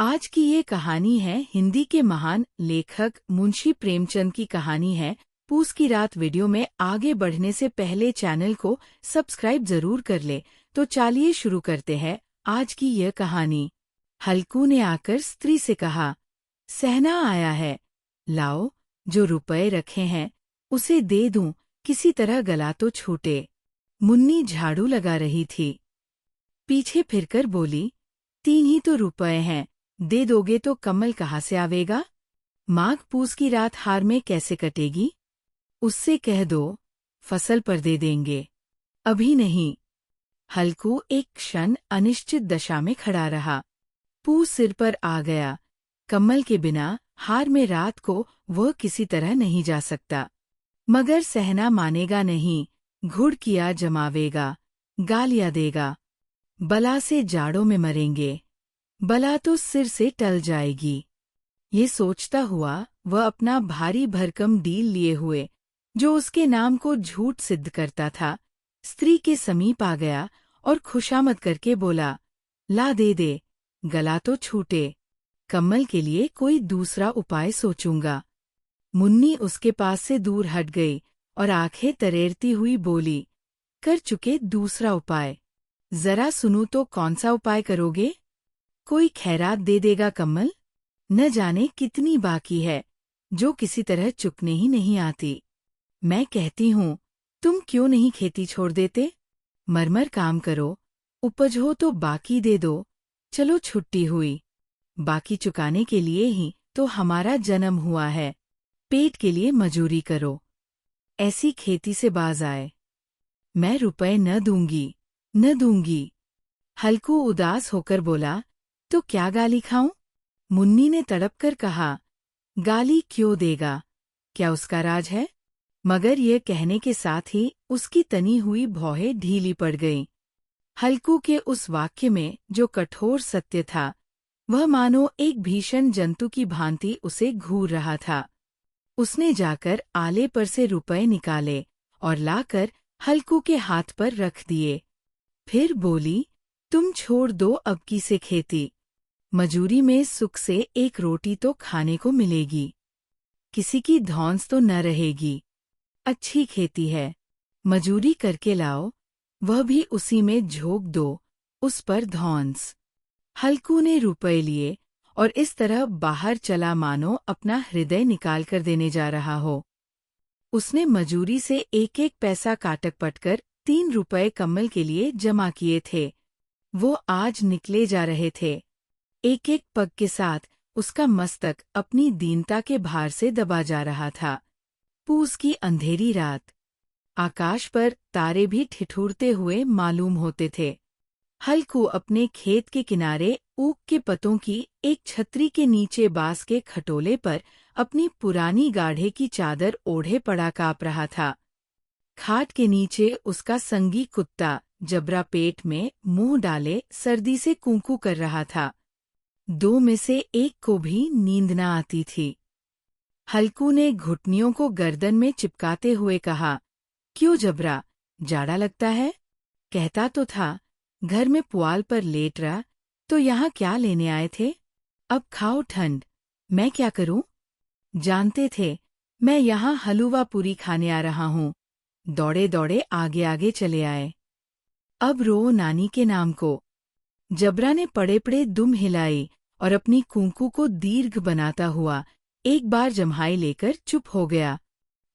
आज की ये कहानी है हिंदी के महान लेखक मुंशी प्रेमचंद की कहानी है पूस की रात। वीडियो में आगे बढ़ने से पहले चैनल को सब्सक्राइब जरूर कर ले। तो चलिए शुरू करते हैं आज की यह कहानी। हल्कू ने आकर स्त्री से कहा, सहना आया है, लाओ जो रुपए रखे हैं उसे दे दूं, किसी तरह गला तो छूटे। मुन्नी झाड़ू लगा रही थी, पीछे फिरकर बोली, 3 ही तो रुपए हैं, दे दोगे तो कमल कहाँ से आवेगा? माघ पूस की रात हार में कैसे कटेगी? उससे कह दो फसल पर दे देंगे, अभी नहीं। हल्कू एक क्षण अनिश्चित दशा में खड़ा रहा। पूस सिर पर आ गया, कमल के बिना हार में रात को वह किसी तरह नहीं जा सकता। मगर सहना मानेगा नहीं, घुड़ किया जमावेगा, गालियां देगा। बला से जाड़ों में मरेंगे, बला तो सिर से टल जाएगी। ये सोचता हुआ वह अपना भारी भरकम डील लिए हुए, जो उसके नाम को झूठ सिद्ध करता था, स्त्री के समीप आ गया और खुशामद करके बोला, ला दे, गला तो छूटे, कमल के लिए कोई दूसरा उपाय सोचूंगा। मुन्नी उसके पास से दूर हट गई और आंखें तरेरती हुई बोली, कर चुके दूसरा उपाय, जरा सुनूं तो कौन सा उपाय करोगे? कोई खैरात दे देगा कमल? न जाने कितनी बाकी है, जो किसी तरह चुकने ही नहीं आती। मैं कहती हूँ, तुम क्यों नहीं खेती छोड़ देते? मरमर काम करो, उपज हो तो बाकी दे दो। चलो छुट्टी हुई, बाकी चुकाने के लिए ही तो हमारा जन्म हुआ है। पेट के लिए मजूरी करो, ऐसी खेती से बाज आए। मैं रुपए न दूंगी। हल्कू उदास होकर बोला, तो क्या गाली खाऊं? मुन्नी ने तड़प कर कहा, गाली क्यों देगा, क्या उसका राज है? मगर यह कहने के साथ ही उसकी तनी हुई भौहें ढीली पड़ गईं। हल्कू के उस वाक्य में जो कठोर सत्य था, वह मानो एक भीषण जंतु की भांति उसे घूर रहा था। उसने जाकर आले पर से रुपए निकाले और लाकर हल्कू के हाथ पर रख दिए। फिर बोली, तुम छोड़ दो अब की से खेती, मजूरी में सुख से एक रोटी तो खाने को मिलेगी, किसी की धौंस तो न रहेगी। अच्छी खेती है, मजूरी करके लाओ, वह भी उसी में झोंक दो, उस पर धौंस। हल्कू ने रुपए लिए और इस तरह बाहर चला मानो अपना हृदय निकाल कर देने जा रहा हो। उसने मजूरी से एक एक पैसा काटक पटकर 3 रुपए कमल के लिए जमा किए थे। वो आज निकले जा रहे थे। एक एक पग के साथ उसका मस्तक अपनी दीनता के भार से दबा जा रहा था। पूस की अंधेरी रात, आकाश पर तारे भी ठिठुरते हुए मालूम होते थे। हल्कू अपने खेत के किनारे ऊख के पत्तों की एक छतरी के नीचे बांस के खटोले पर अपनी पुरानी गाढ़े की चादर ओढ़े पड़ा काँप रहा था। खाट के नीचे उसका संगी कुत्ता जबरा पेट में मुंह डाले सर्दी से कूंकू कर रहा था। 2 में से एक को भी नींद न आती थी। हल्कू ने घुटनियों को गर्दन में चिपकाते हुए कहा, क्यों जबरा, जाड़ा लगता है? कहता तो था, घर में पुआल पर लेट रहा, तो यहाँ क्या लेने आए थे? अब खाओ ठंड, मैं क्या करूं? जानते थे मैं यहाँ हलवा पूरी खाने आ रहा हूँ। दौड़े दौड़े आगे आगे चले आए। अब रो नानी के नाम को। जबरा ने पड़े पड़े दुम हिलाई और अपनी कूंकू को दीर्घ बनाता हुआ एक बार जम्हाई लेकर चुप हो गया।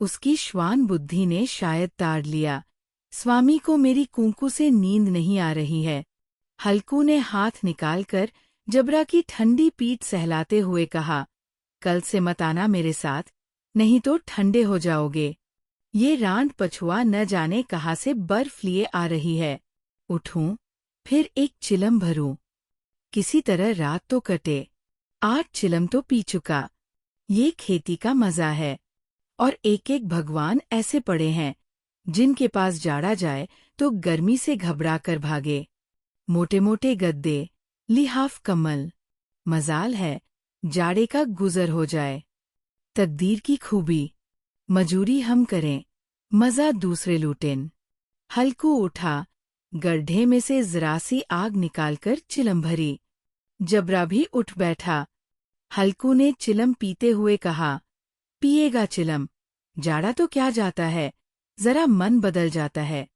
उसकी श्वान बुद्धि ने शायद ताड़ लिया, स्वामी को मेरी कूंकू से नींद नहीं आ रही है। हल्कू ने हाथ निकालकर जबरा की ठंडी पीठ सहलाते हुए कहा, कल से मत आना मेरे साथ, नहीं तो ठंडे हो जाओगे। ये रांड पछुआ न जाने कहाँ से बर्फ लिए आ रही है। उठूं, फिर एक चिलम भरूं, किसी तरह रात तो कटे। 8 चिलम तो पी चुका। ये खेती का मजा है। और एक एक भगवान ऐसे पड़े हैं, जिनके पास जाड़ा जाए तो गर्मी से घबरा कर भागे। मोटे मोटे गद्दे, लिहाफ कमल। मजाल है, जाड़े का गुजर हो जाए। तकदीर की खूबी, मजूरी हम करें, मजा दूसरे लूटें। हल्कू उठा, गड्ढे में से जरा सी आग निकालकर चिलम भरी। जबरा भी उठ बैठा। हल्कू ने चिलम पीते हुए कहा, पिएगा चिलम? जाड़ा तो क्या जाता है, जरा मन बदल जाता है।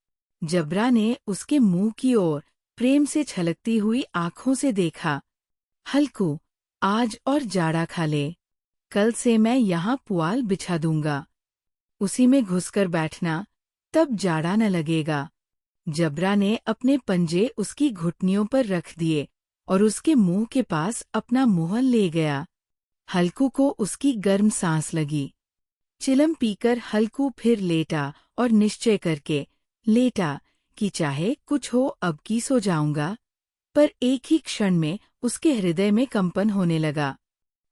जबरा ने उसके मुंह की ओर प्रेम से छलकती हुई आंखों से देखा। हल्कू, आज और जाड़ा खा ले। कल से मैं यहाँ पुआल बिछा दूंगा, उसी में घुसकर बैठना, तब जाड़ा न लगेगा। जबरा ने अपने पंजे उसकी घुटनियों पर रख दिए और उसके मुंह के पास अपना मुंह ले गया। हल्कू को उसकी गर्म सांस लगी। चिलम पीकर हल्कू फिर लेटा और निश्चय करके लेटा कि चाहे कुछ हो अब की सो जाऊंगा। पर एक ही क्षण में उसके हृदय में कंपन होने लगा।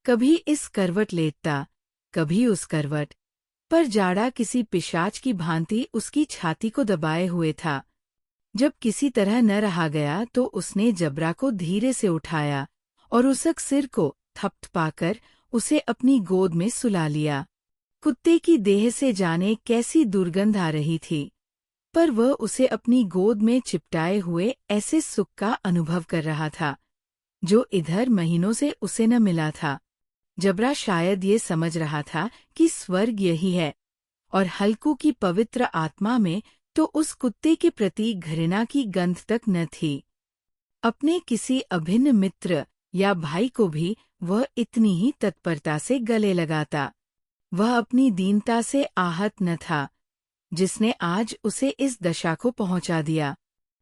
कभी इस करवट लेटता, कभी उस करवट, पर जाड़ा किसी पिशाच की भांति उसकी छाती को दबाए हुए था। जब किसी तरह न रहा गया तो उसने जबरा को धीरे से उठाया और उसक सिर को थपथपाकर उसे अपनी गोद में सुला लिया। कुत्ते की देह से जाने कैसी दुर्गंध आ रही थी, पर वह उसे अपनी गोद में चिपटाए हुए ऐसे सुख का अनुभव कर रहा था जो इधर महीनों से उसे न मिला था। जबरा शायद ये समझ रहा था कि स्वर्ग यही है, और हल्कू की पवित्र आत्मा में तो उस कुत्ते के प्रति घृणा की गंध तक न थी। अपने किसी अभिन्न मित्र या भाई को भी वह इतनी ही तत्परता से गले लगाता। वह अपनी दीनता से आहत न था, जिसने आज उसे इस दशा को पहुंचा दिया।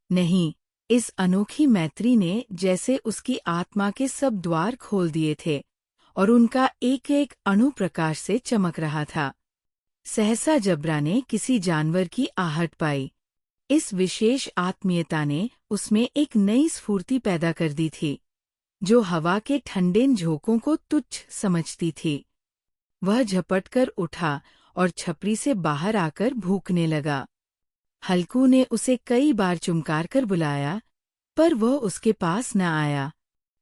नहीं, इस अनोखी मैत्री ने जैसे उसकी आत्मा के सब द्वार खोल दिए थे और उनका एक एक अणु प्रकाश से चमक रहा था। सहसा जबरा ने किसी जानवर की आहट पाई। इस विशेष आत्मीयता ने उसमें एक नई स्फूर्ति पैदा कर दी थी, जो हवा के ठंडे झोंकों को तुच्छ समझती थी। वह झपटकर उठा और छपरी से बाहर आकर भूखने लगा। हल्कू ने उसे कई बार चुमकार कर बुलाया, पर वह उसके पास न आया।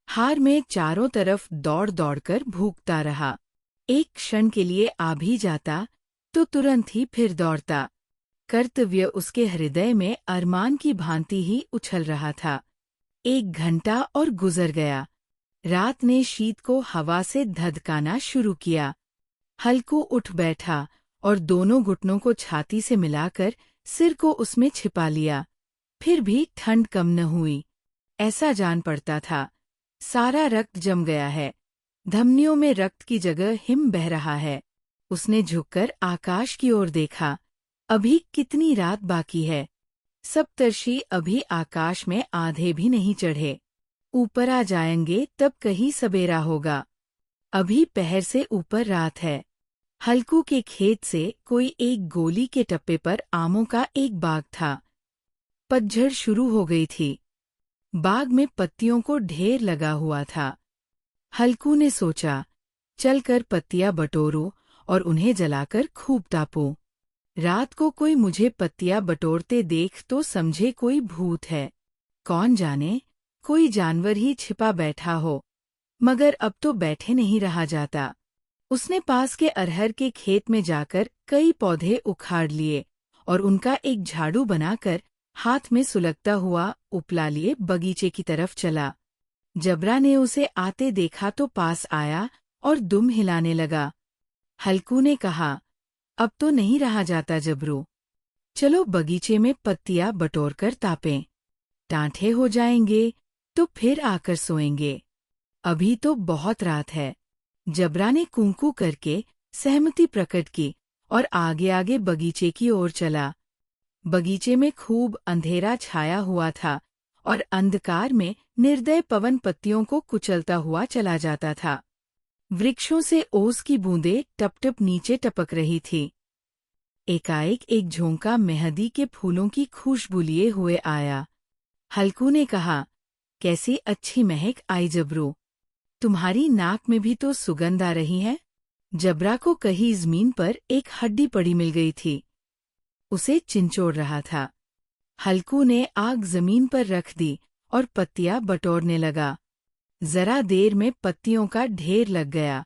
हार में चारों तरफ दौड़ दौड़कर भूखता रहा। एक क्षण के लिए आ भी जाता तो तुरंत ही फिर दौड़ता। कर्तव्य उसके हृदय में अरमान की भांति ही उछल रहा था। 1 घंटा और गुजर गया। रात ने शीत को हवा से धधकाना शुरू किया। हल्कू उठ बैठा और दोनों घुटनों को छाती से मिलाकर सिर को उसमें छिपा लिया। फिर भी ठंड कम न हुई। ऐसा जान पड़ता था सारा रक्त जम गया है, धमनियों में रक्त की जगह हिम बह रहा है। उसने झुककर आकाश की ओर देखा। अभी कितनी रात बाकी है। सप्तर्षि अभी आकाश में आधे भी नहीं चढ़े। ऊपर आ जाएंगे तब कहीं सबेरा होगा। अभी पहर से ऊपर रात है। हल्कू के खेत से कोई एक गोली के टप्पे पर आमों का एक बाग था। पतझड़ शुरू हो गई थी। बाग में पत्तियों को ढेर लगा हुआ था। हल्कू ने सोचा, चलकर पत्तियां बटोरूं और उन्हें जलाकर खूब तापूं। रात को कोई मुझे पत्तियां बटोरते देख तो समझे कोई भूत है। कौन जाने, कोई जानवर ही छिपा बैठा हो। मगर अब तो बैठे नहीं रहा जाता। उसने पास के अरहर के खेत में जाकर कई पौधे उखाड़ लिए और उनका एक झाड़ू बनाकर हाथ में सुलगता हुआ उपला लिए बगीचे की तरफ चला। जबरा ने उसे आते देखा तो पास आया और दुम हिलाने लगा। हल्कू ने कहा, अब तो नहीं रहा जाता जबरू, चलो बगीचे में पत्तियां बटोरकर तापें। टांठे हो जाएंगे तो फिर आकर सोएंगे। अभी तो बहुत रात है। जबरा ने कूंकू करके सहमति प्रकट की और आगे आगे बगीचे की ओर चला। बगीचे में खूब अंधेरा छाया हुआ था और अंधकार में निर्दय पवन पत्तियों को कुचलता हुआ चला जाता था। वृक्षों से ओस की बूंदें टप-टप नीचे टपक रही थी। एकाएक एक झोंका मेहंदी के फूलों की खुशबू लिए हुए आया। हल्कू ने कहा, कैसी अच्छी महक आई जबरू, तुम्हारी नाक में भी तो सुगंध आ रही है। जबरा को कहीं जमीन पर एक हड्डी पड़ी मिल गई थी। उसे चिंचोड़ रहा था। हल्कू ने आग जमीन पर रख दी और पत्तियां बटोरने लगा। जरा देर में पत्तियों का ढेर लग गया।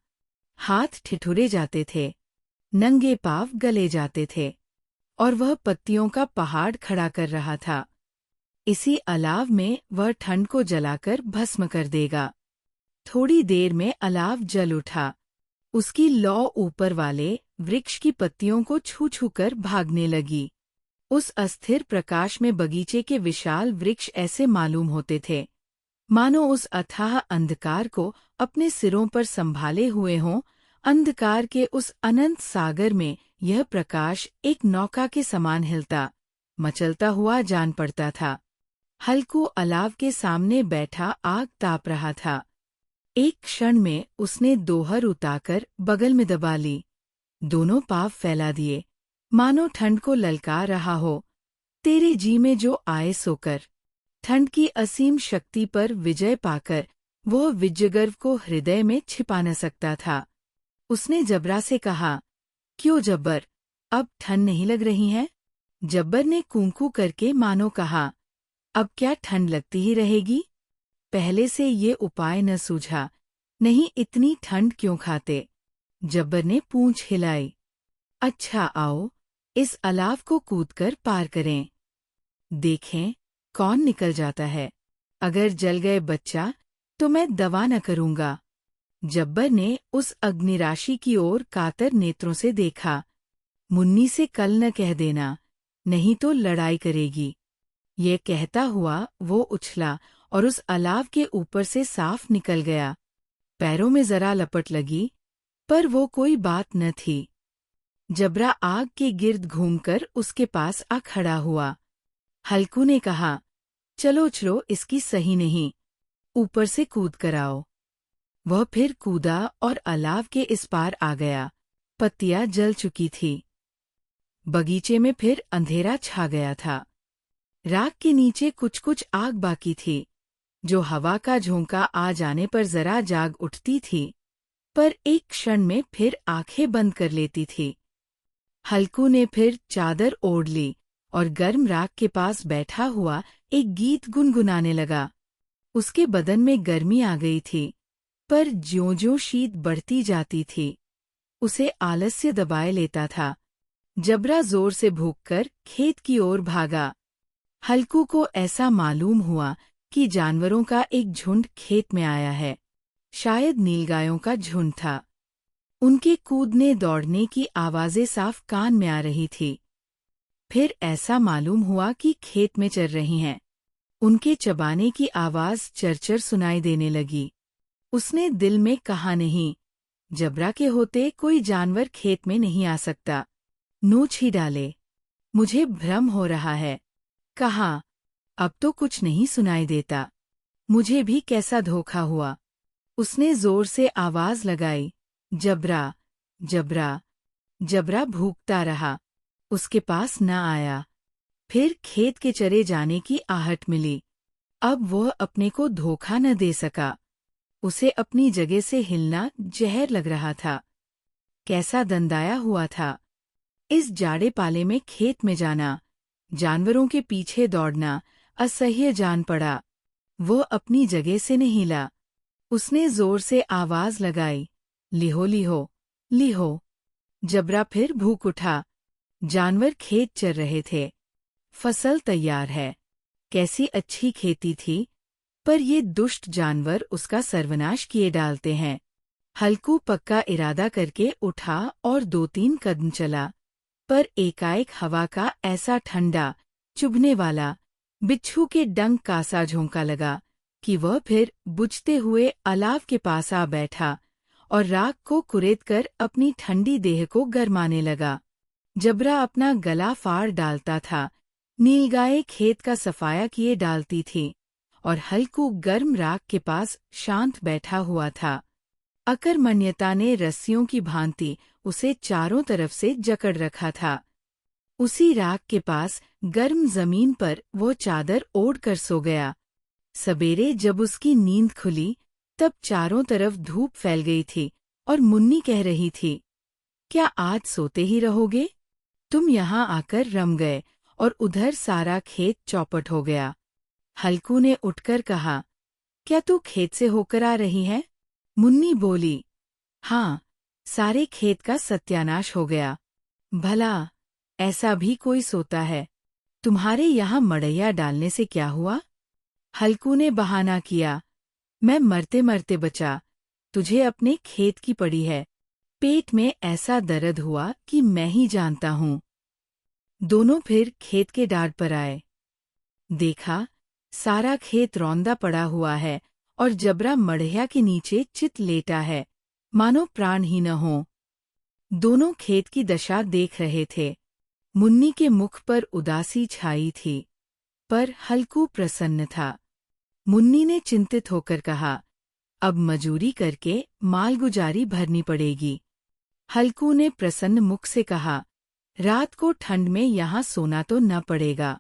हाथ ठिठुरे जाते थे, नंगे पांव गले जाते थे और वह पत्तियों का पहाड़ खड़ा कर रहा था। इसी अलाव में वह ठंड को जलाकर भस्म कर देगा। थोड़ी देर में अलाव जल उठा। उसकी लौ ऊपर वाले वृक्ष की पत्तियों को छू छू कर भागने लगी। उस अस्थिर प्रकाश में बगीचे के विशाल वृक्ष ऐसे मालूम होते थे, मानो उस अथाह अंधकार को अपने सिरों पर संभाले हुए हों। अंधकार के उस अनंत सागर में यह प्रकाश एक नौका के समान हिलता, मचलता हुआ जान पड़ता था। हल्कू अलाव के सामने बैठा आग ताप रहा था। एक क्षण में उसने दोहर उताकर बगल में दबा ली, दोनों पाँव फैला दिए, मानो ठंड को ललकार रहा हो। तेरे जी में जो आए सो कर। ठंड की असीम शक्ति पर विजय पाकर वह विजयगर्व को हृदय में छिपा न सकता था। उसने जबरा से कहा, क्यों जब्बर, अब ठंड नहीं लग रही है? जब्बर ने कूंकू करके मानो कहा, अब क्या ठंड लगती ही रहेगी? पहले से ये उपाय न सूझा, नहीं इतनी ठंड क्यों खाते? जब्बर ने पूंछ हिलाई। अच्छा आओ, इस अलाव को कूदकर पार करें, देखें कौन निकल जाता है। अगर जल गए बच्चा तो मैं दवा न करूंगा। जब्बर ने उस अग्निराशि की ओर कातर नेत्रों से देखा। मुन्नी से कल न कह देना, नहीं तो लड़ाई करेगी। ये कहता हुआ वो उछला और उस अलाव के ऊपर से साफ निकल गया। पैरों में जरा लपट लगी, पर वो कोई बात न थी। जबरा आग के गिर्द घूमकर उसके पास आ खड़ा हुआ। हल्कू ने कहा, चलो चलो, इसकी सही नहीं, ऊपर से कूद कर आओ। वह फिर कूदा और अलाव के इस पार आ गया। पत्तियां जल चुकी थी। बगीचे में फिर अंधेरा छा गया था। राख के नीचे कुछ कुछ आग बाकी थी, जो हवा का झोंका आ जाने पर जरा जाग उठती थी, पर एक क्षण में फिर आंखें बंद कर लेती थी। हल्कू ने फिर चादर ओढ़ ली और गर्म राख के पास बैठा हुआ एक गीत गुनगुनाने लगा। उसके बदन में गर्मी आ गई थी, पर ज्यों-ज्यों शीत बढ़ती जाती थी, उसे आलस्य दबाए लेता था। जबरा जोर से भूखकर खेत की ओर भागा। हल्कू को ऐसा मालूम हुआ कि जानवरों का एक झुंड खेत में आया है। शायद नीलगायों का झुंड था। उनके कूदने दौड़ने की आवाजें साफ कान में आ रही थी। फिर ऐसा मालूम हुआ कि खेत में चर रही हैं। उनके चबाने की आवाज चरचर सुनाई देने लगी। उसने दिल में कहा, नहीं, जबरा के होते कोई जानवर खेत में नहीं आ सकता। नोच ही डाले, मुझे भ्रम हो रहा है। कहा, अब तो कुछ नहीं सुनाई देता। मुझे भी कैसा धोखा हुआ। उसने जोर से आवाज लगाई, जबरा, जबरा। जबरा भूखता रहा, उसके पास न आया। फिर खेत के चरे जाने की आहट मिली। अब वह अपने को धोखा न दे सका। उसे अपनी जगह से हिलना जहर लग रहा था। कैसा दंदाया हुआ था। इस जाड़े पाले में खेत में जाना, जानवरों के पीछे दौड़ना असह्य जान पड़ा। वह अपनी जगह से न हिला। उसने जोर से आवाज लगाई, लिहो लिहो, लिहो। जबरा फिर भूख उठा। जानवर खेत चर रहे थे। फसल तैयार है। कैसी अच्छी खेती थी, पर ये दुष्ट जानवर उसका सर्वनाश किए डालते हैं। हल्कू पक्का इरादा करके उठा और 2-3 कदम चला, पर एकाएक हवा का ऐसा ठंडा, चुभने वाला, बिच्छू के डंक का सा झोंका लगा कि वह फिर बुझते हुए अलाव के पास आ बैठा और राख को कुरेदकर अपनी ठंडी देह को गरमाने लगा। जबरा अपना गला फाड़ डालता था, नीलगायें खेत का सफाया किए डालती थी और हल्कू गर्म राख के पास शांत बैठा हुआ था। अकर्मण्यता ने रस्सियों की भांति उसे चारों तरफ से जकड़ रखा था। उसी राख के पास गर्म जमीन पर वो चादर ओढ़ कर सो गया। सबेरे जब उसकी नींद खुली, तब चारों तरफ धूप फैल गई थी और मुन्नी कह रही थी, क्या आज सोते ही रहोगे? तुम यहाँ आकर रम गए और उधर सारा खेत चौपट हो गया। हल्कू ने उठकर कहा, क्या तू खेत से होकर आ रही है? मुन्नी बोली, हाँ, सारे खेत का सत्यानाश हो गया। भला ऐसा भी कोई सोता है? तुम्हारे यहाँ मड़ैया डालने से क्या हुआ? हल्कू ने बहाना किया, मैं मरते मरते बचा, तुझे अपने खेत की पड़ी है। पेट में ऐसा दर्द हुआ कि मैं ही जानता हूँ। दोनों फिर खेत के डार पर आए। देखा, सारा खेत रौंदा पड़ा हुआ है और जबरा मड़िया के नीचे चित लेटा है, मानो प्राण ही न हो। दोनों खेत की दशा देख रहे थे। मुन्नी के मुख पर उदासी छाई थी, पर हल्कू प्रसन्न था। मुन्नी ने चिंतित होकर कहा, अब मजूरी करके मालगुजारी भरनी पड़ेगी। हल्कू ने प्रसन्न मुख से कहा, रात को ठंड में यहाँ सोना तो न पड़ेगा।